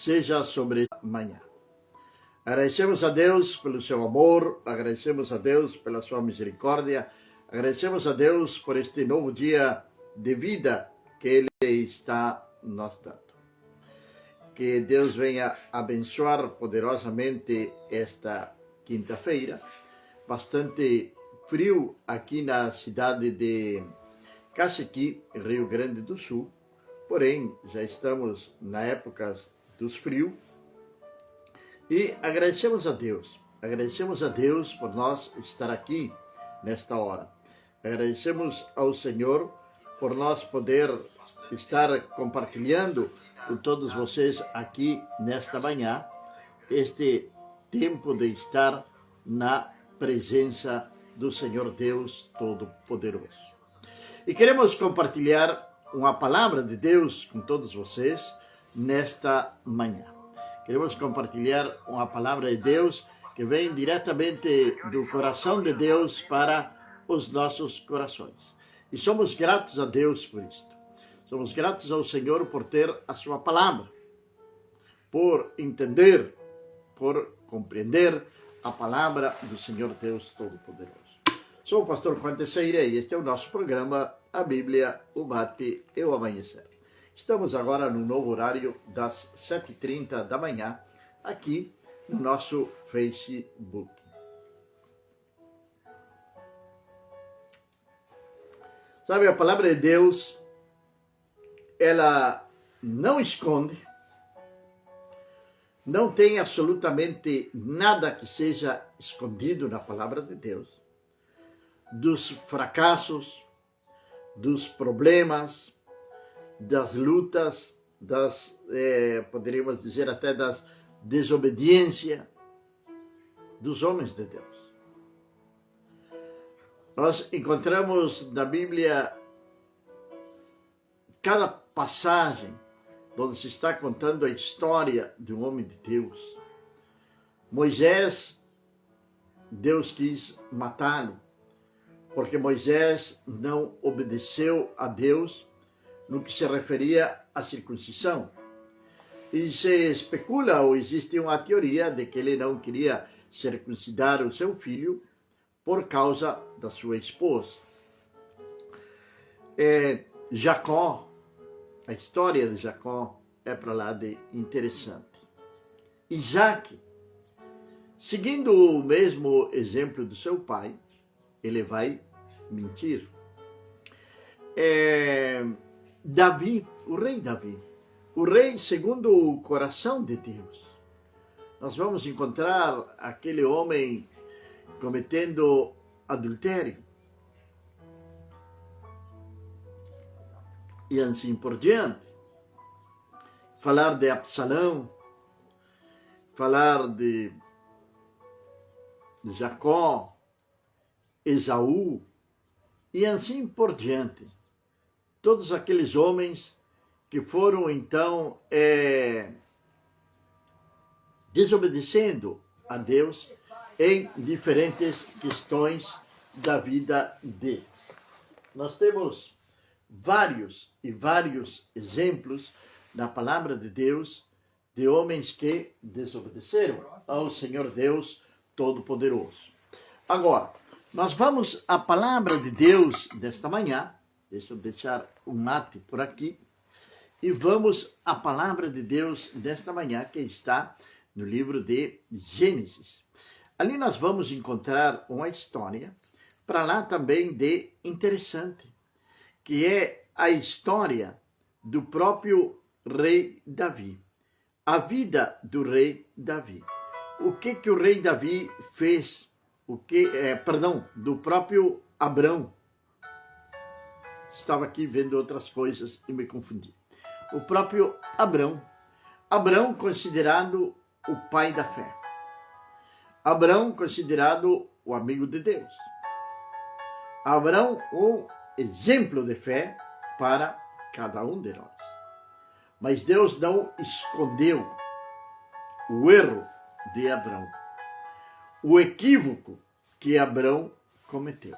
seja sobre amanhã. Agradecemos a Deus pelo seu amor, agradecemos a Deus pela sua misericórdia, agradecemos a Deus por este novo dia de vida que Ele está nos dando. Que Deus venha abençoar poderosamente esta quinta-feira. Bastante frio aqui na cidade de Cacequi, Rio Grande do Sul. Porém, já estamos na época dos frios. E agradecemos a Deus por nós estar aqui nesta hora. Agradecemos ao Senhor por nós poder estar compartilhando com todos vocês aqui nesta manhã, este tempo de estar na presença do Senhor Deus Todo-Poderoso. E queremos compartilhar uma palavra de Deus com todos vocês nesta manhã. Queremos compartilhar uma palavra de Deus que vem diretamente do coração de Deus para os nossos corações. E somos gratos a Deus por isto. Somos gratos ao Senhor por ter a sua palavra, por entender, por compreender a palavra do Senhor Deus Todo-Poderoso. Sou o pastor Juan Teixeira e este é o nosso programa, a Bíblia, o Mate e o Amanhecer. Estamos agora no novo horário das 7h30 da manhã, aqui no nosso Facebook. Sabe, a palavra de Deus, ela não esconde, não tem absolutamente nada que seja escondido na palavra de Deus, dos fracassos, dos problemas, das lutas, poderíamos dizer até das desobediências dos homens de Deus. Nós encontramos na Bíblia cada passagem onde se está contando a história de um homem de Deus. Moisés, Deus quis matá-lo, porque Moisés não obedeceu a Deus no que se referia à circuncisão. E se especula, ou existe uma teoria, de que ele não queria circuncidar o seu filho por causa da sua esposa. Jacó, a história de Jacó é para lá de interessante. Isaac, seguindo o mesmo exemplo do seu pai, ele vai mentir. Davi, o rei segundo o coração de Deus. Nós vamos encontrar aquele homem cometendo adultério. E assim por diante. Falar de Absalão, falar de Jacó, Esaú, e assim por diante. Todos aqueles homens que foram então desobedecendo a Deus em diferentes questões da vida deles. Nós temos vários exemplos na palavra de Deus de homens que desobedeceram ao Senhor Deus Todo-Poderoso. Agora, nós vamos à palavra de Deus desta manhã. Deixa eu deixar o mate por aqui. E vamos à palavra de Deus desta manhã, que está no livro de Gênesis. Ali nós vamos encontrar uma história, para lá também de interessante, que é a história do próprio rei Davi. A vida do rei Davi. O que o rei Davi fez? Do próprio Abrão. Estava aqui vendo outras coisas e me confundi. O próprio Abrão. Abrão considerado o pai da fé. Abrão considerado o amigo de Deus. Abrão, um exemplo de fé para cada um de nós. Mas Deus não escondeu o erro de Abrão, o equívoco que Abrão cometeu.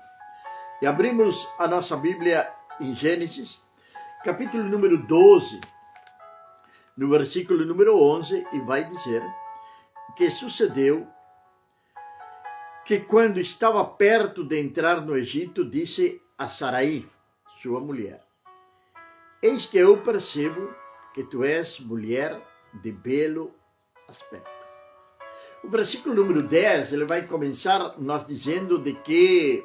E abrimos a nossa Bíblia em Gênesis, capítulo número 12, no versículo número 11, e vai dizer que sucedeu que quando estava perto de entrar no Egito, disse a Sarai, sua mulher: eis que eu percebo que tu és mulher de belo aspecto. O versículo número 10, ele vai começar nos dizendo de que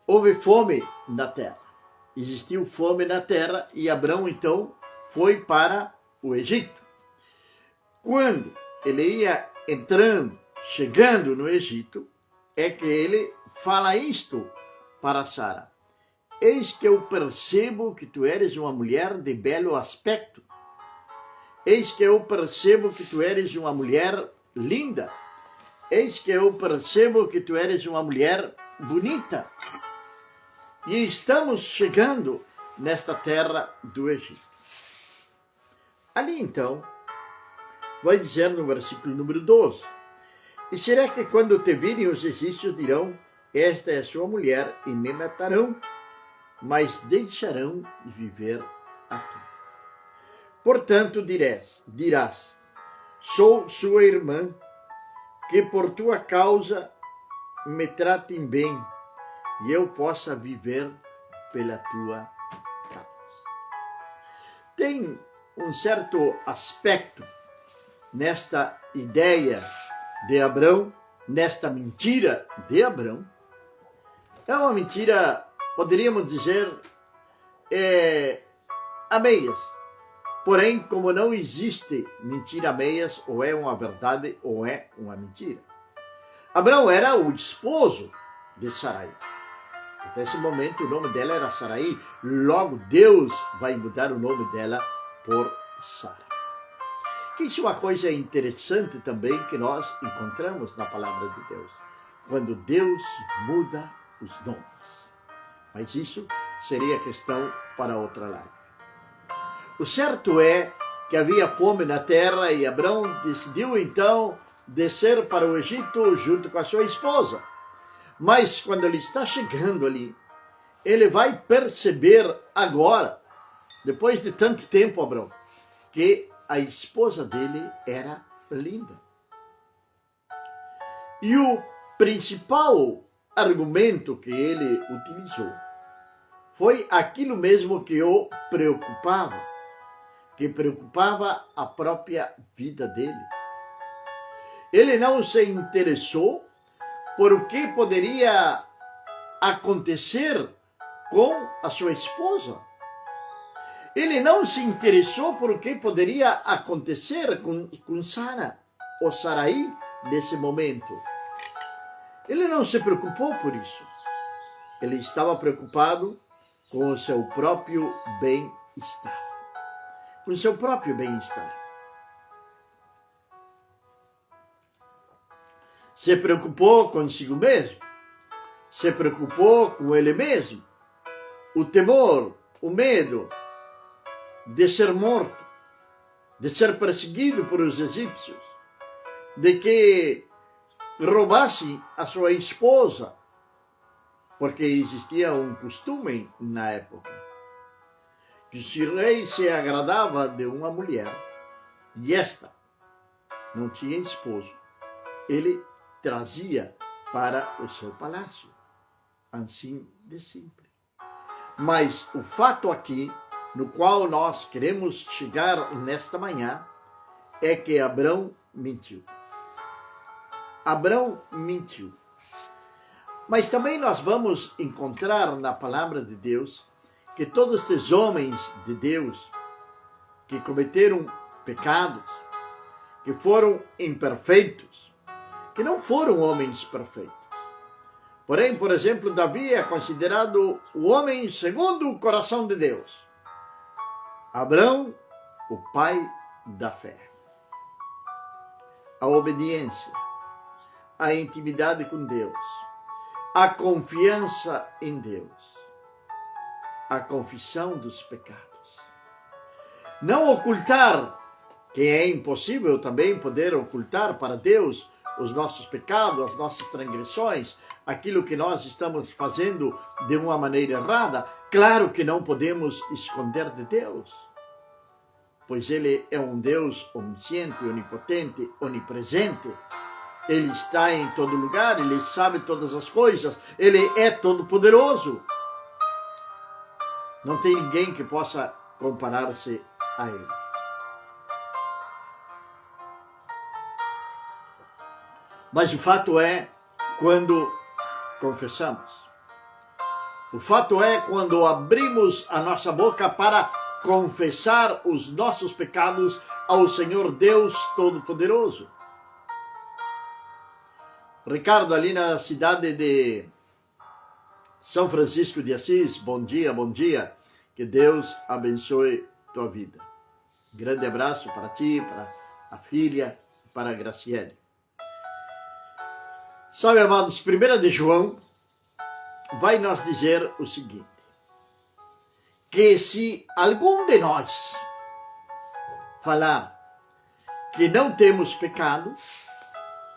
houve fome na terra. Existiu fome na terra e Abrão, então, foi para o Egito. Quando ele ia entrando, chegando no Egito, é que ele fala isto para Sara: eis que eu percebo que tu eres uma mulher de belo aspecto. Eis que eu percebo que tu eres uma mulher linda. Eis que eu percebo que tu eres uma mulher bonita. E estamos chegando nesta terra do Egito. Ali então, vai dizer no versículo número 12: e será que quando te virem os egípcios dirão: esta é a sua mulher, e me matarão, mas deixarão de viver aqui. Portanto dirás: sou sua irmã, que por tua causa me tratem bem, e eu possa viver pela tua causa. Tem um certo aspecto nesta ideia de Abrão, nesta mentira de Abrão. É uma mentira, poderíamos dizer, a meias. Porém, como não existe mentira a meias, ou é uma verdade ou é uma mentira. Abrão era o esposo de Sarai. Até esse momento o nome dela era Sarai. Logo Deus vai mudar o nome dela por Sara. Isso é uma coisa interessante também que nós encontramos na palavra de Deus. Quando Deus muda os nomes. Mas isso seria questão para outra live. O certo é que havia fome na terra e Abrão decidiu então descer para o Egito junto com a sua esposa. Mas quando ele está chegando ali, ele vai perceber agora, depois de tanto tempo, Abrão, que a esposa dele era linda. E o principal argumento que ele utilizou foi aquilo mesmo que o preocupava, que preocupava a própria vida dele. Ele não se interessou por o que poderia acontecer com a sua esposa. Ele não se interessou por o que poderia acontecer com Sara, ou Sarai, nesse momento. Ele não se preocupou por isso. Ele estava preocupado com o seu próprio bem-estar. Com o seu próprio bem-estar. Se preocupou consigo mesmo. Se preocupou com ele mesmo. O temor, o medo de ser morto, de ser perseguido por os egípcios, de que roubassem a sua esposa, porque existia um costume na época, que se o rei se agradava de uma mulher, e esta não tinha esposo, ele trazia para o seu palácio, assim de simples. Mas o fato aqui, no qual nós queremos chegar nesta manhã, é que Abrão mentiu. Abrão mentiu. Mas também nós vamos encontrar na palavra de Deus que todos estes homens de Deus que cometeram pecados, que foram imperfeitos, que não foram homens perfeitos. Porém, por exemplo, Davi é considerado o homem segundo o coração de Deus. Abrão, o pai da fé. A obediência, a intimidade com Deus, a confiança em Deus, a confissão dos pecados. Não ocultar, que é impossível também poder ocultar para Deus os nossos pecados, as nossas transgressões, aquilo que nós estamos fazendo de uma maneira errada. Claro que não podemos esconder de Deus. pois Ele é um Deus onisciente, onipotente, onipresente. Ele está em todo lugar, Ele sabe todas as coisas, Ele é todo-poderoso. Não tem ninguém que possa comparar-se a Ele. Mas o fato é quando confessamos. O fato é quando abrimos a nossa boca para confessar os nossos pecados ao Senhor Deus Todo-Poderoso. Ricardo, ali na cidade de São Francisco de Assis, bom dia, bom dia. Que Deus abençoe tua vida. Grande abraço para ti, para a filha, para a Graciele. Sabe, amados, 1 de João vai nos dizer o seguinte, que se algum de nós falar que não temos pecado,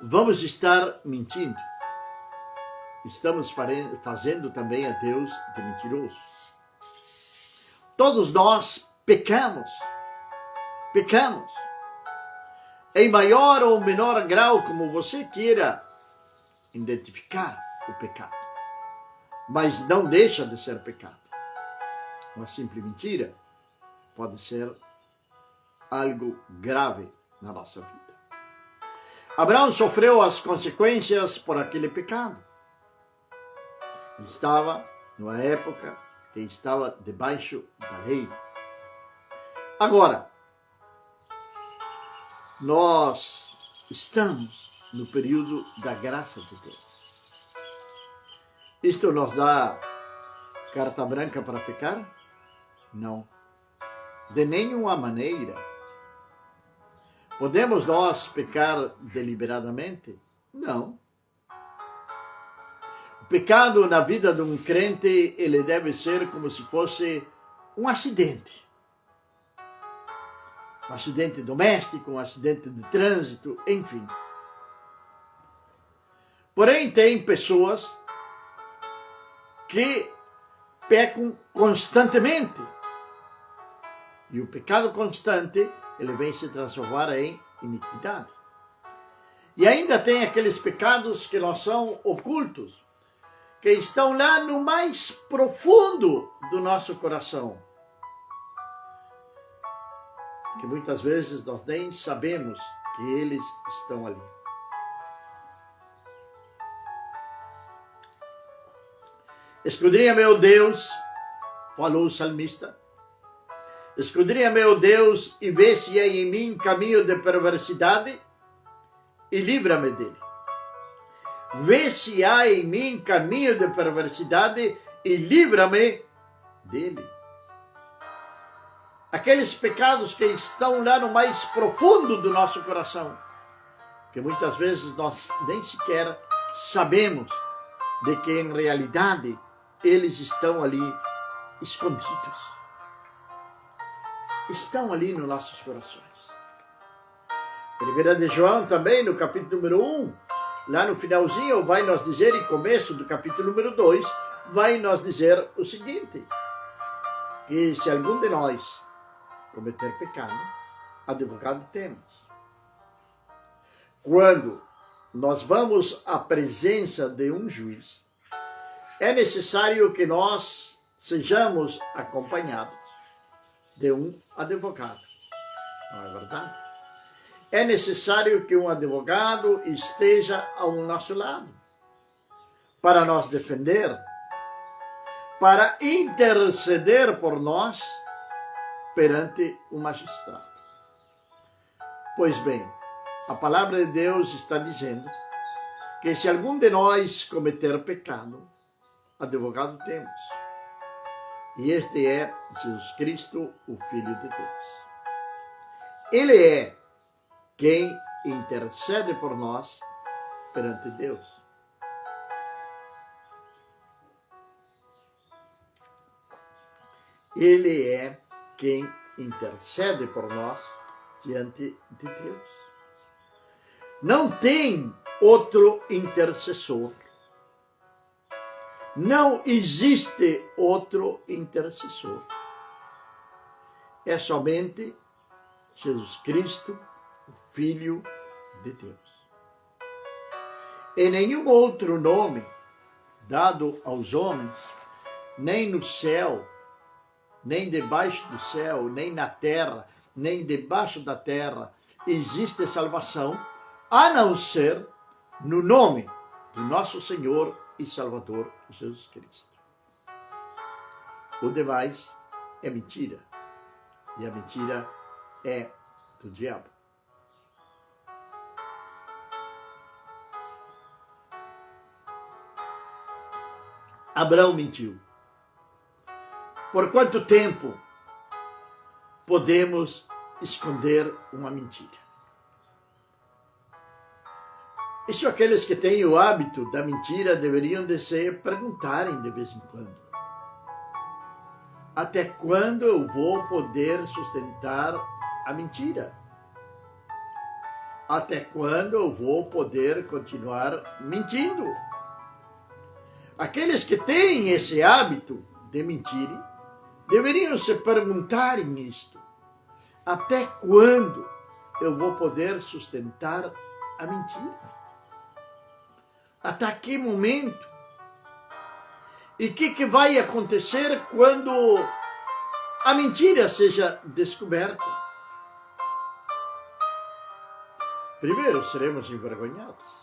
vamos estar mentindo. Estamos fazendo também a Deus de mentiroso. Todos nós pecamos. Em maior ou menor grau, como você queira identificar o pecado. Mas não deixa de ser pecado. Uma simples mentira pode ser algo grave na nossa vida. Abraão sofreu as consequências por aquele pecado. Ele estava numa época que estava debaixo da lei. Agora, nós estamos no período da graça de Deus. Isto nos dá carta branca para pecar? Não. De nenhuma maneira. Podemos nós pecar deliberadamente? Não. O pecado na vida de um crente, ele deve ser como se fosse um acidente. Um acidente doméstico, um acidente de trânsito, enfim. Porém, tem pessoas que pecam constantemente. E o pecado constante, ele vem se transformar em iniquidade. E ainda tem aqueles pecados que não são ocultos, que estão lá no mais profundo do nosso coração. Que muitas vezes nós nem sabemos que eles estão ali. Escudrinha meu Deus, falou o salmista, escudrinha meu Deus e vê se há em mim caminho de perversidade e livra-me dele. Vê se há em mim caminho de perversidade e livra-me dele. Aqueles pecados que estão lá no mais profundo do nosso coração, que muitas vezes nós nem sequer sabemos de que em realidade eles estão ali escondidos. Estão ali nos nossos corações. 1 de João também, no capítulo número 1, lá no finalzinho, vai nos dizer, e começo do capítulo número 2, vai nos dizer o seguinte, que se algum de nós cometer pecado, advogado temos. Quando nós vamos à presença de um juiz, é necessário que nós sejamos acompanhados de um advogado. Não é verdade? É necessário que um advogado esteja ao nosso lado para nos defender, para interceder por nós perante o magistrado. Pois bem, a palavra de Deus está dizendo que se algum de nós cometer pecado, advogado temos. E este é Jesus Cristo, o Filho de Deus. Ele é quem intercede por nós perante Deus. Ele é quem intercede por nós diante de Deus. Não tem outro intercessor. Não existe outro intercessor. É somente Jesus Cristo, o Filho de Deus. E nenhum outro nome dado aos homens, nem no céu, nem debaixo do céu, nem na terra, nem debaixo da terra, existe salvação, a não ser no nome do nosso Senhor e Salvador Jesus Cristo. O demais é mentira, e a mentira é do diabo. Abraão mentiu. Por quanto tempo podemos esconder uma mentira? Isso aqueles que têm o hábito da mentira deveriam de se perguntarem de vez em quando. Até quando eu vou poder sustentar a mentira? Até quando eu vou poder continuar mentindo? Aqueles que têm esse hábito de mentir deveriam se perguntarem isto. Até quando eu vou poder sustentar a mentira? Até que momento? E o que vai acontecer quando a mentira seja descoberta? Primeiro, seremos envergonhados.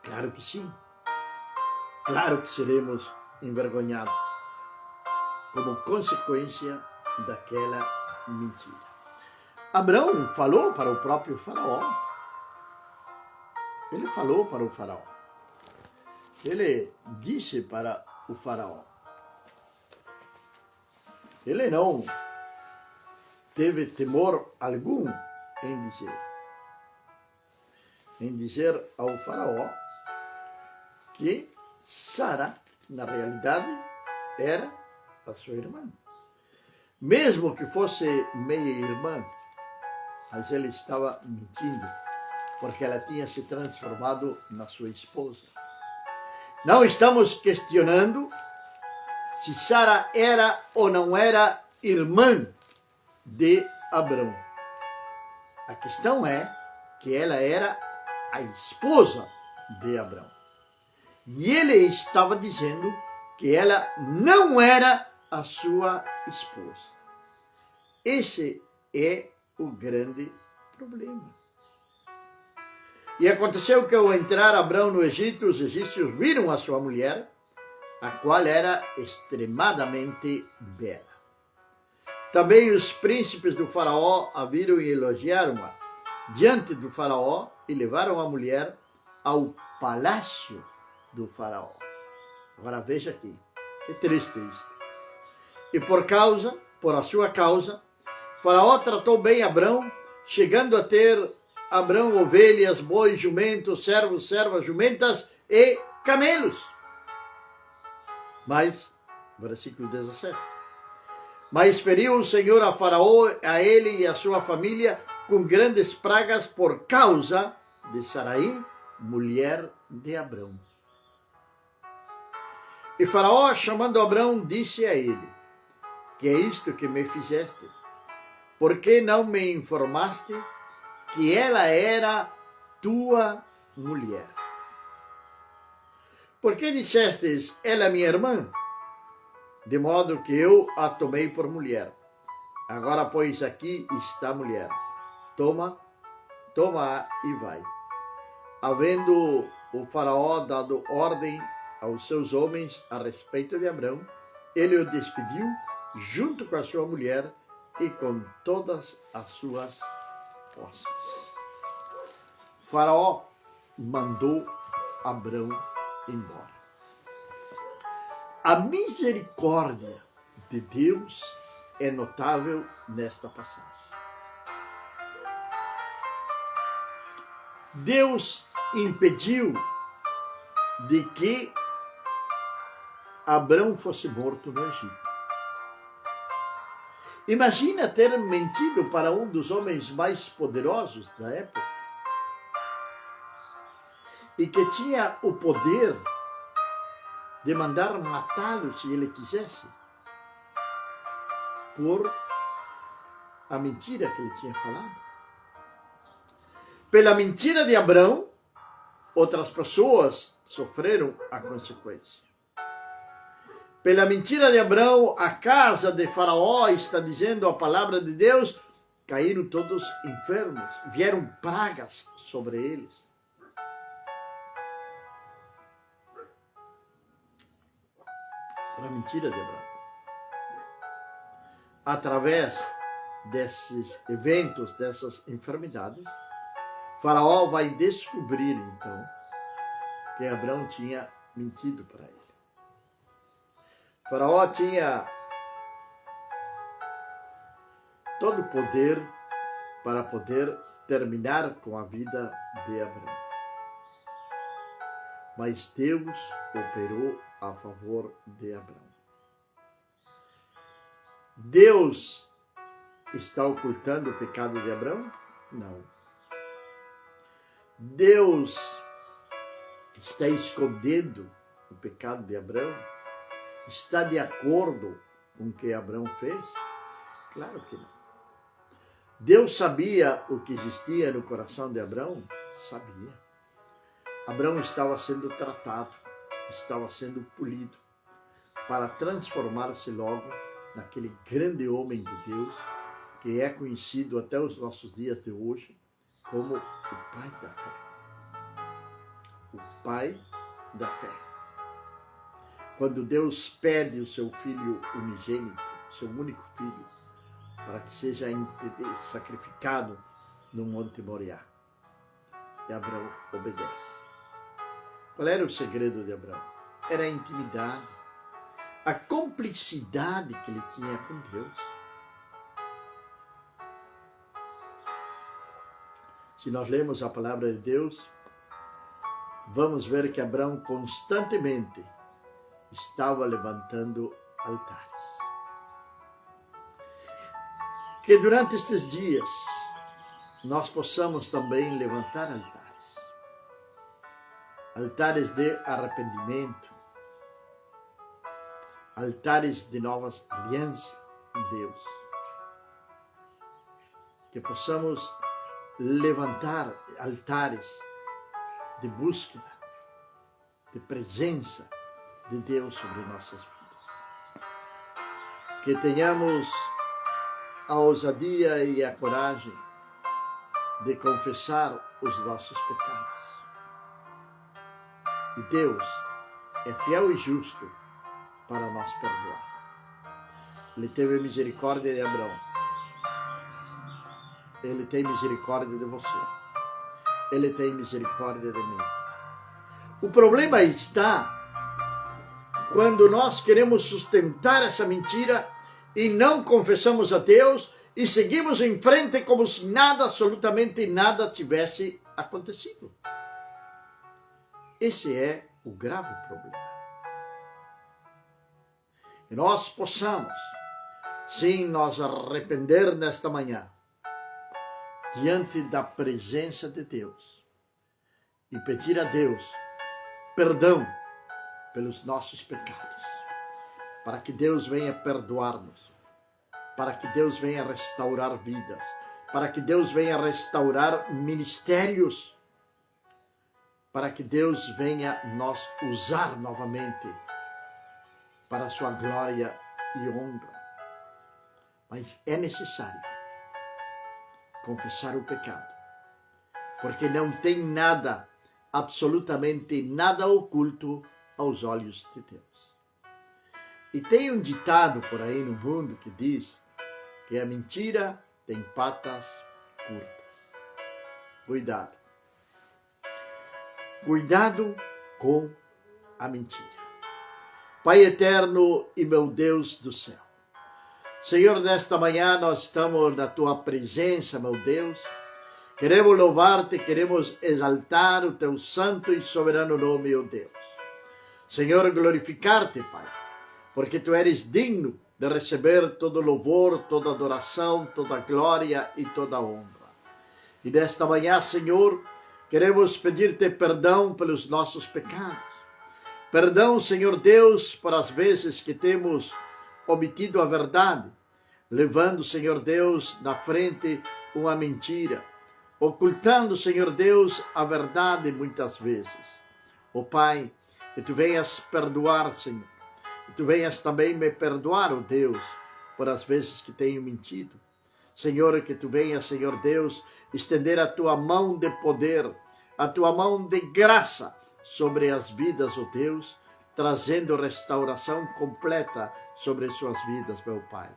Claro que sim. Claro que seremos envergonhados como consequência daquela mentira. Abraão falou para o próprio faraó. Ele falou para o faraó. Ele disse para o faraó. Ele não teve temor algum em dizer ao faraó que Sara, na realidade, era a sua irmã. Mesmo que fosse meia-irmã, mas ele estava mentindo, porque ela tinha se transformado na sua esposa. Não estamos questionando se Sara era ou não era irmã de Abraão. A questão é que ela era a esposa de Abraão. E ele estava dizendo que ela não era a sua esposa. Esse é o grande problema. E aconteceu que ao entrar Abraão no Egito, os egípcios viram a sua mulher, a qual era extremadamente bela. Também os príncipes do faraó a viram e elogiaram-a diante do faraó e levaram a mulher ao palácio do faraó. Agora veja aqui, que triste isso. E por a sua causa, faraó tratou bem Abrão, chegando a ter Abrão ovelhas, bois, jumentos, servos, servas, jumentas e camelos. Mas, versículo 17, mas feriu o Senhor a Faraó, a ele e a sua família, com grandes pragas por causa de Sarai, mulher de Abrão. E Faraó, chamando Abrão, disse a ele: que é isto que me fizeste? Por que não me informaste que ela era tua mulher? Por que dissestes, ela é minha irmã? De modo que eu a tomei por mulher. Agora, pois, aqui está a mulher. Toma-a e vai. Havendo o faraó dado ordem aos seus homens a respeito de Abrão, ele o despediu junto com a sua mulher e com todas as suas posses. O faraó mandou Abrão embora. A misericórdia de Deus é notável nesta passagem. Deus impediu de que Abrão fosse morto no Egito. Imagina ter mentido para um dos homens mais poderosos da época e que tinha o poder de mandar matá-lo se ele quisesse, por a mentira que ele tinha falado. Pela mentira de Abrão, outras pessoas sofreram a consequência. Pela mentira de Abrão, a casa de Faraó, está dizendo a palavra de Deus, caíram todos enfermos, vieram pragas sobre eles. Pela mentira de Abrão. Através desses eventos, dessas enfermidades, Faraó vai descobrir, então, que Abrão tinha mentido para ele. Faraó tinha todo o poder para poder terminar com a vida de Abrão. Mas Deus operou a favor de Abrão. Deus está ocultando o pecado de Abrão? Não. Deus está escondendo o pecado de Abrão? Está de acordo com o que Abrão fez? Claro que não. Deus sabia o que existia no coração de Abrão? Sabia. Abrão estava sendo tratado, estava sendo polido, para transformar-se logo naquele grande homem de Deus, que é conhecido até os nossos dias de hoje como o pai da fé. O pai da fé. Quando Deus pede o seu filho unigênito, seu único filho, para que seja sacrificado no Monte Moriá. E Abrão obedece. Qual era o segredo de Abrão? Era a intimidade, a cumplicidade que ele tinha com Deus. Se nós lemos a palavra de Deus, vamos ver que Abrão constantemente estava levantando altares. Que durante estes dias nós possamos também levantar altares. Altares de arrependimento, altares de novas alianças com Deus. Que possamos levantar altares de búsqueda, de presença de Deus sobre nossas vidas. Que tenhamos a ousadia e a coragem de confessar os nossos pecados. E Deus é fiel e justo para nos perdoar. Ele teve misericórdia de Abrão. Ele tem misericórdia de você. Ele tem misericórdia de mim. O problema está quando nós queremos sustentar essa mentira e não confessamos a Deus e seguimos em frente como se nada, absolutamente nada tivesse acontecido. Esse é o grave problema. E nós possamos, sim, nos arrepender nesta manhã, diante da presença de Deus, e pedir a Deus perdão pelos nossos pecados, para que Deus venha perdoar-nos, para que Deus venha restaurar vidas, para que Deus venha restaurar ministérios, para que Deus venha nos usar novamente para a sua glória e honra. Mas é necessário confessar o pecado, porque não tem nada, absolutamente nada oculto aos olhos de Deus. E tem um ditado por aí no mundo que diz que a mentira tem patas curtas. Cuidado. Cuidado com a mentira. Pai eterno e meu Deus do céu, Senhor, nesta manhã nós estamos na Tua presença, meu Deus. Queremos louvar-te, queremos exaltar o Teu santo e soberano nome, ó Deus. Senhor, glorificar-te, Pai, porque Tu eres digno de receber todo louvor, toda adoração, toda glória e toda honra. E nesta manhã, Senhor, queremos pedir-te perdão pelos nossos pecados. Perdão, Senhor Deus, por as vezes que temos omitido a verdade, levando, Senhor Deus, na frente uma mentira, ocultando, Senhor Deus, a verdade muitas vezes. Ó Pai, que Tu venhas perdoar, Senhor, que Tu venhas também me perdoar, ó Deus, por as vezes que tenho mentido. Senhor, que Tu venhas, Senhor Deus, estender a Tua mão de poder, a Tua mão de graça sobre as vidas, ó Deus, trazendo restauração completa sobre suas vidas, meu Pai.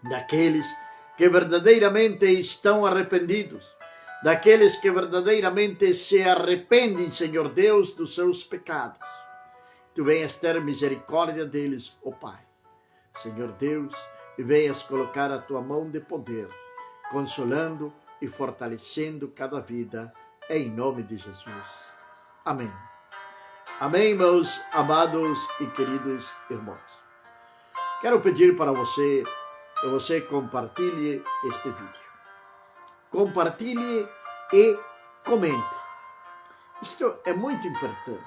Daqueles que verdadeiramente estão arrependidos, daqueles que verdadeiramente se arrependem, Senhor Deus, dos seus pecados. Tu venhas ter misericórdia deles, ó Pai. Senhor Deus, e venhas colocar a Tua mão de poder, consolando e fortalecendo cada vida, em nome de Jesus. Amém. Amém, meus amados e queridos irmãos. Quero pedir para você que você compartilhe este vídeo. Compartilhe e comente. Isto é muito importante.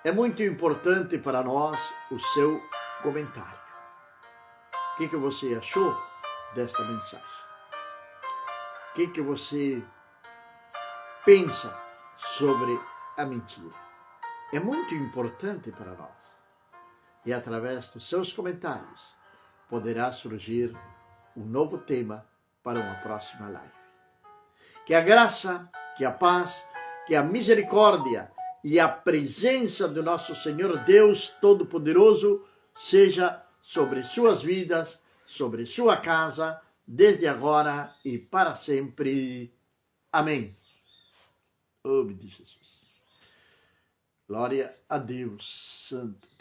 É muito importante para nós o seu comentário. O que você achou desta mensagem? O que você pensa sobre a mentira? É muito importante para nós. E através dos seus comentários poderá surgir um novo tema para uma próxima live. Que a graça, que a paz, que a misericórdia e a presença do nosso Senhor Deus Todo-Poderoso seja sobre suas vidas, sobre sua casa, desde agora e para sempre. Amém. Oh, meu Deus Jesus. Glória a Deus Santo.